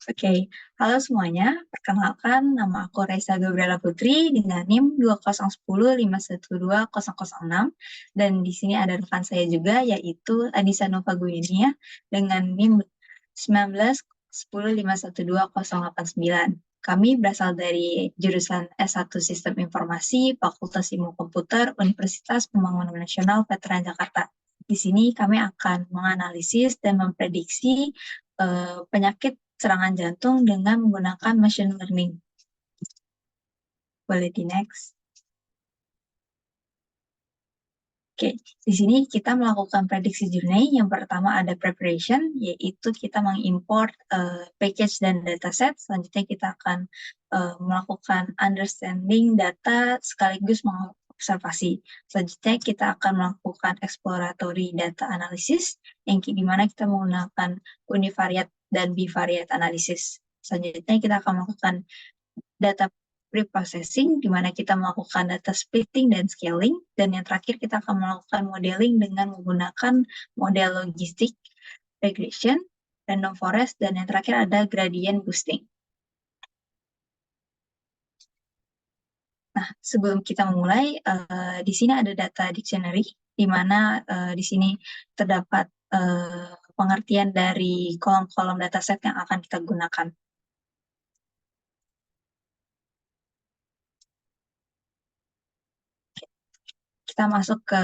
Oke, halo semuanya. Perkenalkan, nama aku Raisa Gabriela Putri dengan NIM 2010512006 dan di sini ada rekan saya juga yaitu Adisa Nova Guyenia dengan NIM 1910512089. Kami berasal dari jurusan S1 Sistem Informasi, Fakultas Ilmu Komputer, Universitas Pembangunan Nasional Veteran Jakarta. Di sini kami akan menganalisis dan memprediksi penyakit serangan jantung dengan menggunakan machine learning. Boleh di next. Oke, di sini kita melakukan prediksi journey. Yang pertama ada preparation, yaitu kita mengimport package dan dataset. Selanjutnya kita akan melakukan understanding data sekaligus mengobservasi. Selanjutnya kita akan melakukan exploratory data analysis, yang di mana kita menggunakan univariate dan bivariate analysis. Selanjutnya kita akan melakukan data pre-processing, di mana kita melakukan data splitting dan scaling, dan yang terakhir kita akan melakukan modeling dengan menggunakan model logistik, regression, random forest, dan yang terakhir ada gradient boosting. Nah, sebelum kita memulai, di sini ada data dictionary, di mana di sini terdapat pengertian dari kolom-kolom dataset yang akan kita gunakan. Kita masuk ke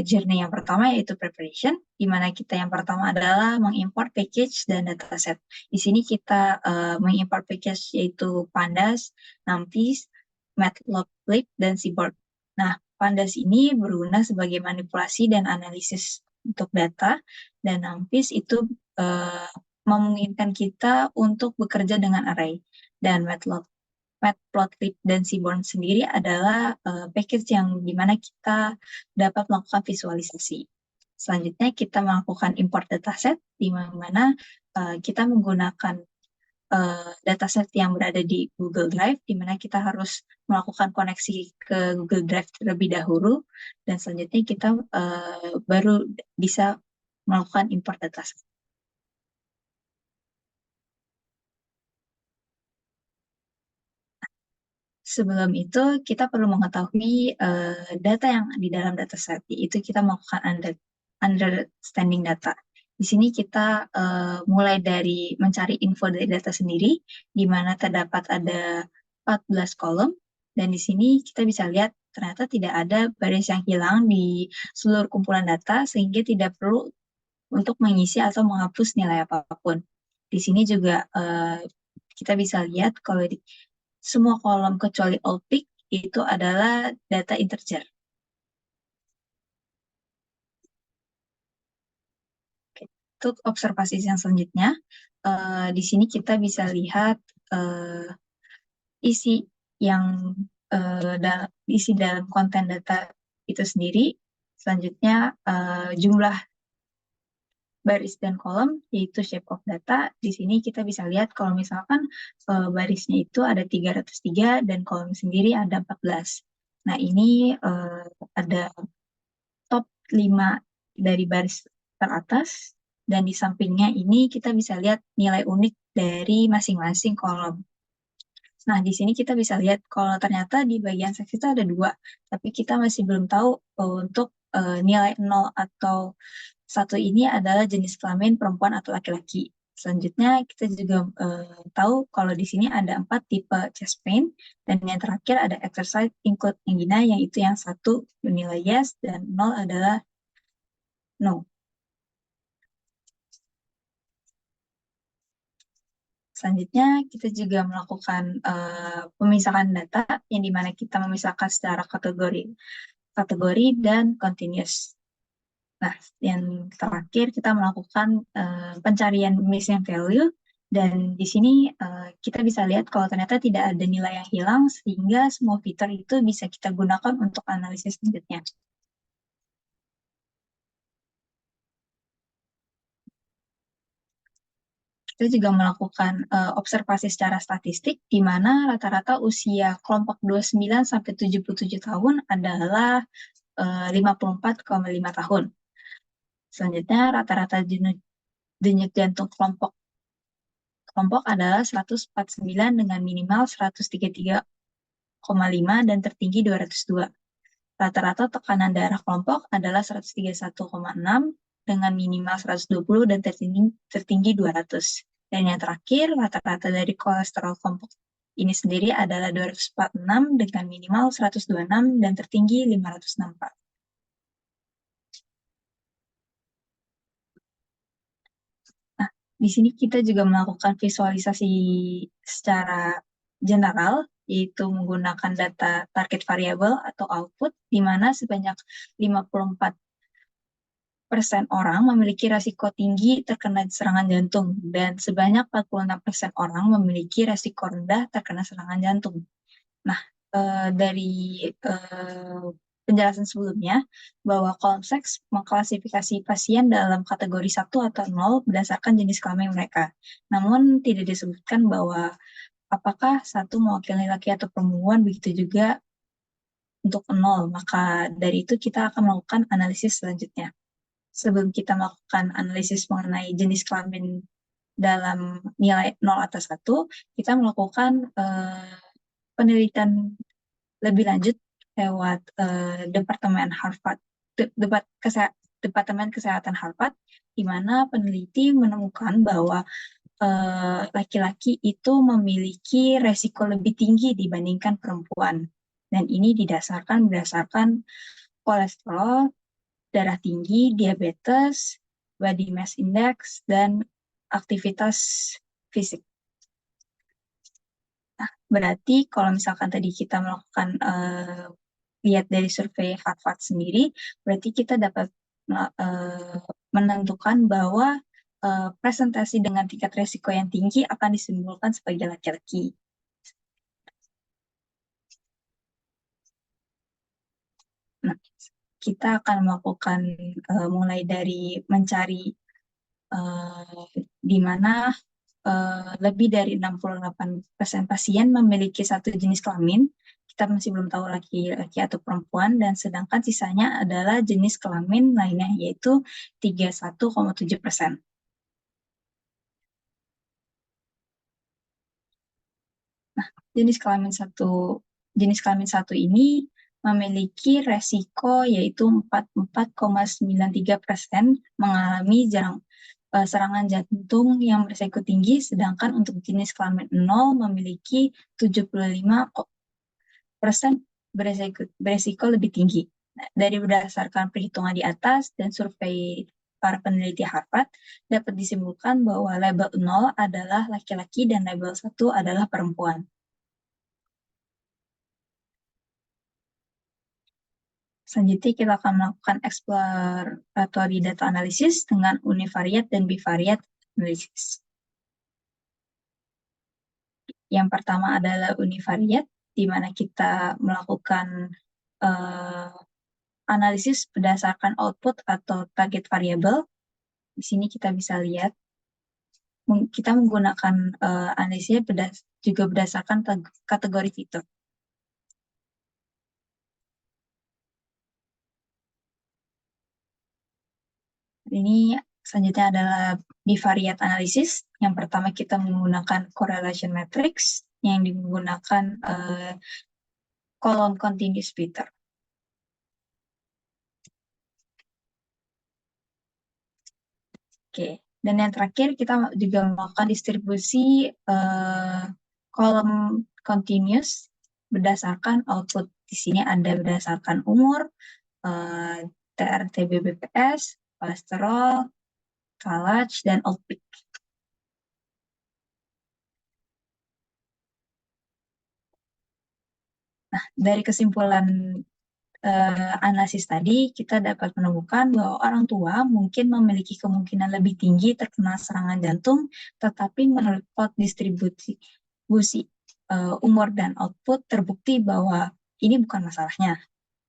journey yang pertama, yaitu preparation, di mana kita yang pertama adalah mengimport package dan dataset. Di sini kita mengimport package yaitu Pandas, NumPy, Matplotlib, dan Seaborn. Nah, Pandas ini berguna sebagai manipulasi dan analisis untuk data, dan NumPy itu memungkinkan kita untuk bekerja dengan array. Dan Matplotlib dan Seaborn sendiri adalah package yang dimana kita dapat melakukan visualisasi. Selanjutnya kita melakukan import dataset, di mana kita menggunakan dataset yang berada di Google Drive, di mana kita harus melakukan koneksi ke Google Drive terlebih dahulu, dan selanjutnya kita baru bisa melakukan import dataset. Sebelum itu, kita perlu mengetahui data yang di dalam dataset, yaitu kita melakukan understanding data. Di sini kita mulai dari mencari info dari data sendiri, di mana terdapat ada 14 kolom, dan di sini kita bisa lihat ternyata tidak ada baris yang hilang di seluruh kumpulan data, sehingga tidak perlu untuk mengisi atau menghapus nilai apapun. Di sini juga kita bisa lihat kalau semua kolom kecuali all pick itu adalah data integer. Oke. Untuk observasi yang selanjutnya, di sini kita bisa lihat isi yang isi dalam konten data itu sendiri. Selanjutnya jumlah baris dan kolom, yaitu shape of data. Di sini kita bisa lihat kalau misalkan barisnya itu ada 303 dan kolom sendiri ada 14. Nah, ini ada top 5 dari baris teratas, dan di sampingnya ini kita bisa lihat nilai unik dari masing-masing kolom. Nah, di sini kita bisa lihat kalau ternyata di bagian seks itu ada 2, tapi kita masih belum tahu untuk nilai 0 atau 1 ini adalah jenis kelamin perempuan atau laki-laki. Selanjutnya kita juga tahu kalau di sini ada 4 tipe chest pain, dan yang terakhir ada exercise include angina, yang itu yang 1 bernilai yes dan 0 adalah no. Selanjutnya kita juga melakukan pemisahan data, yang dimana kita memisahkan secara kategori dan continuous. Nah, yang terakhir kita melakukan pencarian missing value, dan di sini kita bisa lihat kalau ternyata tidak ada nilai yang hilang, sehingga semua fitur itu bisa kita gunakan untuk analisis selanjutnya. Kita juga melakukan observasi secara statistik, di mana rata-rata usia kelompok 29 sampai 77 tahun adalah 54,5 tahun. Selanjutnya, rata-rata denyut jantung kelompok kelompok adalah 149 dengan minimal 133,5 dan tertinggi 202. Rata-rata tekanan darah kelompok adalah 131,6 dengan minimal 120 dan tertinggi 200. Dan yang terakhir, rata-rata dari kolesterol kelompok ini sendiri adalah 246 dengan minimal 126 dan tertinggi 564. Nah, di sini kita juga melakukan visualisasi secara general, yaitu menggunakan data target variable atau output, di mana sebanyak 54% orang memiliki risiko tinggi terkena serangan jantung, dan sebanyak 46% orang memiliki risiko rendah terkena serangan jantung. Nah, dari penjelasan sebelumnya, bahwa Kolmsek mengklasifikasi pasien dalam kategori 1 atau 0 berdasarkan jenis kelamin mereka. Namun, tidak disebutkan bahwa apakah satu mewakili laki atau perempuan, begitu juga untuk 0. Maka dari itu kita akan melakukan analisis selanjutnya. Sebelum kita melakukan analisis mengenai jenis kelamin dalam nilai 0 atau 1, kita melakukan penelitian lebih lanjut lewat Departemen Kesehatan Harvard, di mana peneliti menemukan bahwa laki-laki itu memiliki resiko lebih tinggi dibandingkan perempuan. Dan ini berdasarkan kolesterol, darah tinggi, diabetes, body mass index, dan aktivitas fisik. Nah, berarti kalau misalkan tadi kita melakukan lihat dari survei Harvard sendiri, berarti kita dapat menentukan bahwa presentasi dengan tingkat risiko yang tinggi akan disimpulkan sebagai laki-laki. Nah, kita akan melakukan mulai dari mencari di mana lebih dari 68% pasien memiliki satu jenis kelamin. Kita masih belum tahu laki-laki atau perempuan, dan sedangkan sisanya adalah jenis kelamin lainnya, yaitu 31,7%. Nah, jenis kelamin satu ini memiliki resiko yaitu 44,93% mengalami serangan jantung yang beresiko tinggi, sedangkan untuk jenis kelamin 0 memiliki 75% beresiko lebih tinggi. Nah, dari berdasarkan perhitungan di atas dan survei para peneliti Harvard, dapat disimpulkan bahwa label 0 adalah laki-laki dan label 1 adalah perempuan. Selanjutnya kita akan melakukan exploratory data analysis dengan univariate dan bivariate analysis. Yang pertama adalah univariate, di mana kita melakukan analisis berdasarkan output atau target variable. Di sini kita bisa lihat, kita menggunakan analisisnya juga berdasarkan kategori fitur. Ini selanjutnya adalah bivariate analysis. Yang pertama kita menggunakan correlation matrix yang digunakan column continuous filter. Oke, dan yang terakhir kita juga melakukan distribusi column continuous berdasarkan output. Di sini ada berdasarkan umur, TRT-BPS, kolesterol, KLACH, dan OPIC. Nah, dari kesimpulan analisis tadi, kita dapat menemukan bahwa orang tua mungkin memiliki kemungkinan lebih tinggi terkena serangan jantung, tetapi menurut plot distribusi umur dan output terbukti bahwa ini bukan masalahnya.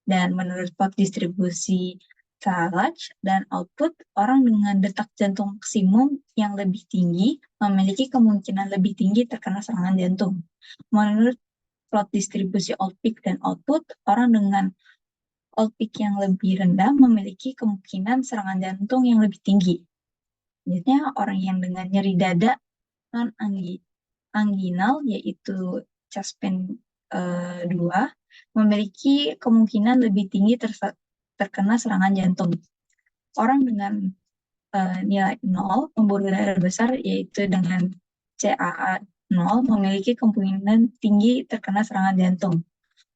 Dan menurut plot distribusi KLACH dan output, orang dengan detak jantung maksimum yang lebih tinggi memiliki kemungkinan lebih tinggi terkena serangan jantung. Menurut plot distribusi outpeak dan output, orang dengan outpeak yang lebih rendah memiliki kemungkinan serangan jantung yang lebih tinggi. Selanjutnya, orang yang dengan nyeri dada non-anginal, yaitu chest pain 2, memiliki kemungkinan lebih tinggi terkena serangan jantung. Orang dengan nilai 0, pembuluh darah besar, yaitu dengan CAA 0, memiliki kemungkinan tinggi terkena serangan jantung.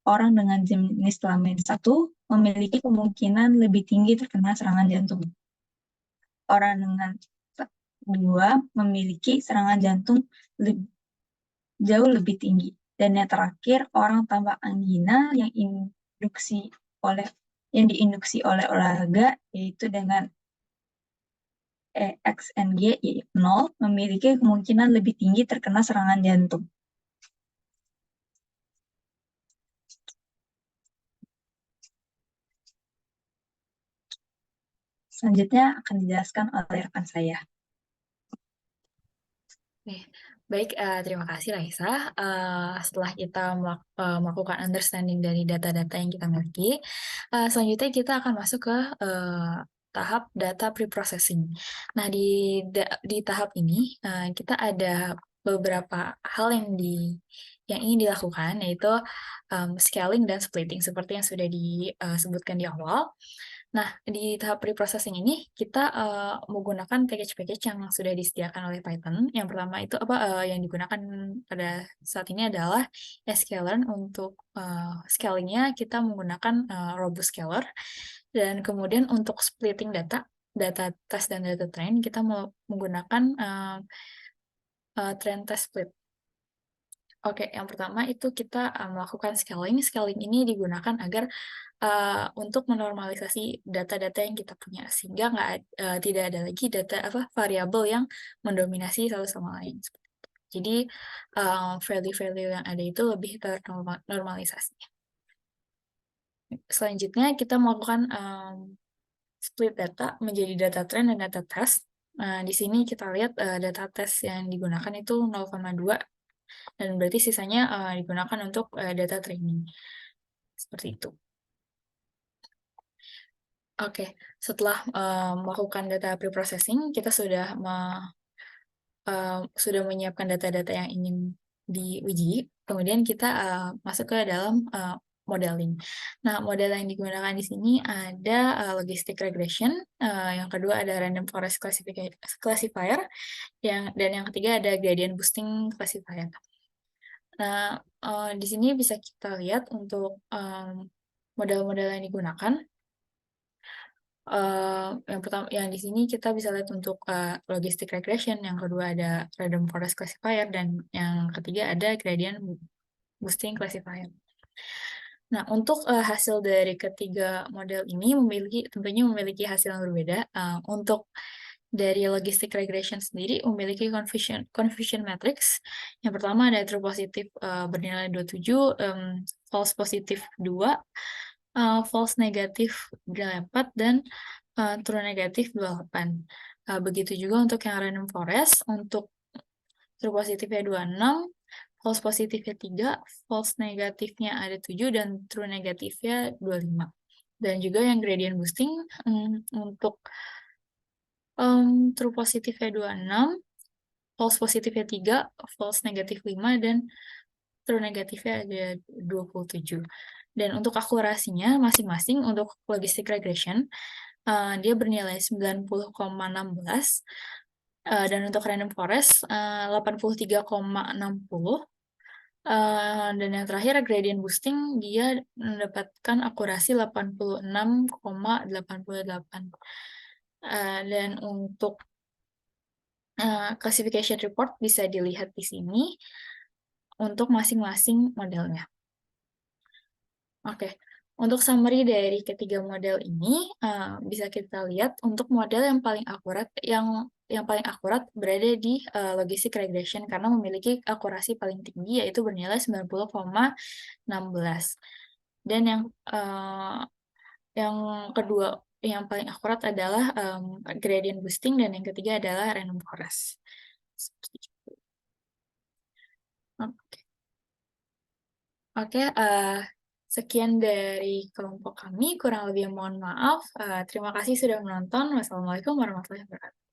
Orang dengan jenis kelamin 1 memiliki kemungkinan lebih tinggi terkena serangan jantung. Orang dengan 2 memiliki serangan jantung jauh lebih tinggi. Dan yang terakhir, orang tanpa angina yang diinduksi oleh olahraga, yaitu dengan EXNG 0, memiliki kemungkinan lebih tinggi terkena serangan jantung. Selanjutnya akan dijelaskan oleh rekan saya. Baik, terima kasih Raisa. Setelah kita melakukan understanding dari data-data yang kita miliki, selanjutnya kita akan masuk ke tahap data preprocessing. Nah, di tahap ini kita ada beberapa hal yang ingin dilakukan, yaitu scaling dan splitting, seperti yang sudah disebutkan di awal. Nah, di tahap preprocessing ini kita menggunakan package-package yang sudah disediakan oleh Python. Yang pertama itu yang digunakan pada saat ini adalah sklearn. Untuk scalingnya kita menggunakan robustscaler. Dan kemudian untuk splitting data test dan data train, kita menggunakan train test split. Oke, yang pertama itu kita melakukan scaling. Scaling ini digunakan agar untuk menormalisasi data-data yang kita punya, sehingga tidak ada lagi variabel yang mendominasi satu sama lain. Jadi value-value yang ada itu lebih ternormalisasi. Selanjutnya kita melakukan split data menjadi data train dan data test. Di sini kita lihat data test yang digunakan itu 0,2, dan berarti sisanya digunakan untuk data training. Seperti itu. Oke, setelah melakukan data preprocessing, kita sudah menyiapkan data-data yang ingin diuji. Kemudian kita masuk ke dalam modeling. Nah, model yang digunakan di sini ada logistic regression, yang kedua ada random forest classifier, dan yang ketiga ada gradient boosting classifier. Nah, di sini bisa kita lihat untuk model-model yang digunakan. Yang pertama, yang di sini kita bisa lihat untuk logistic regression, yang kedua ada random forest classifier, dan yang ketiga ada gradient boosting classifier. Nah, untuk hasil dari ketiga model ini tentunya memiliki hasil yang berbeda. Untuk dari logistic regression sendiri memiliki confusion matrix. Yang pertama ada true positif bernilai 27, false positif 2, false negatif bernilai 4, dan true negatif 28. Begitu juga untuk yang random forest, untuk true positifnya 26, false positifnya 3, false negatifnya ada 7, dan true negatifnya 25. Dan juga yang gradient boosting, untuk true positifnya 26, false positifnya 3, false negatif 5, dan true negatifnya ada 27. Dan untuk akurasinya masing-masing untuk logistic regression, dia bernilai 90,16, dan untuk random forest 83,60, dan yang terakhir gradient boosting dia mendapatkan akurasi 86,88. Dan untuk classification report bisa dilihat di sini untuk masing-masing modelnya. Oke, untuk summary dari ketiga model ini bisa kita lihat untuk model yang paling akurat berada di logistic regression karena memiliki akurasi paling tinggi, yaitu bernilai 90,16. Dan yang kedua yang paling akurat adalah gradient boosting, dan yang ketiga adalah random forest. Oke, sekian dari kelompok kami, kurang lebih mohon maaf. Terima kasih sudah menonton. Wassalamualaikum warahmatullahi wabarakatuh.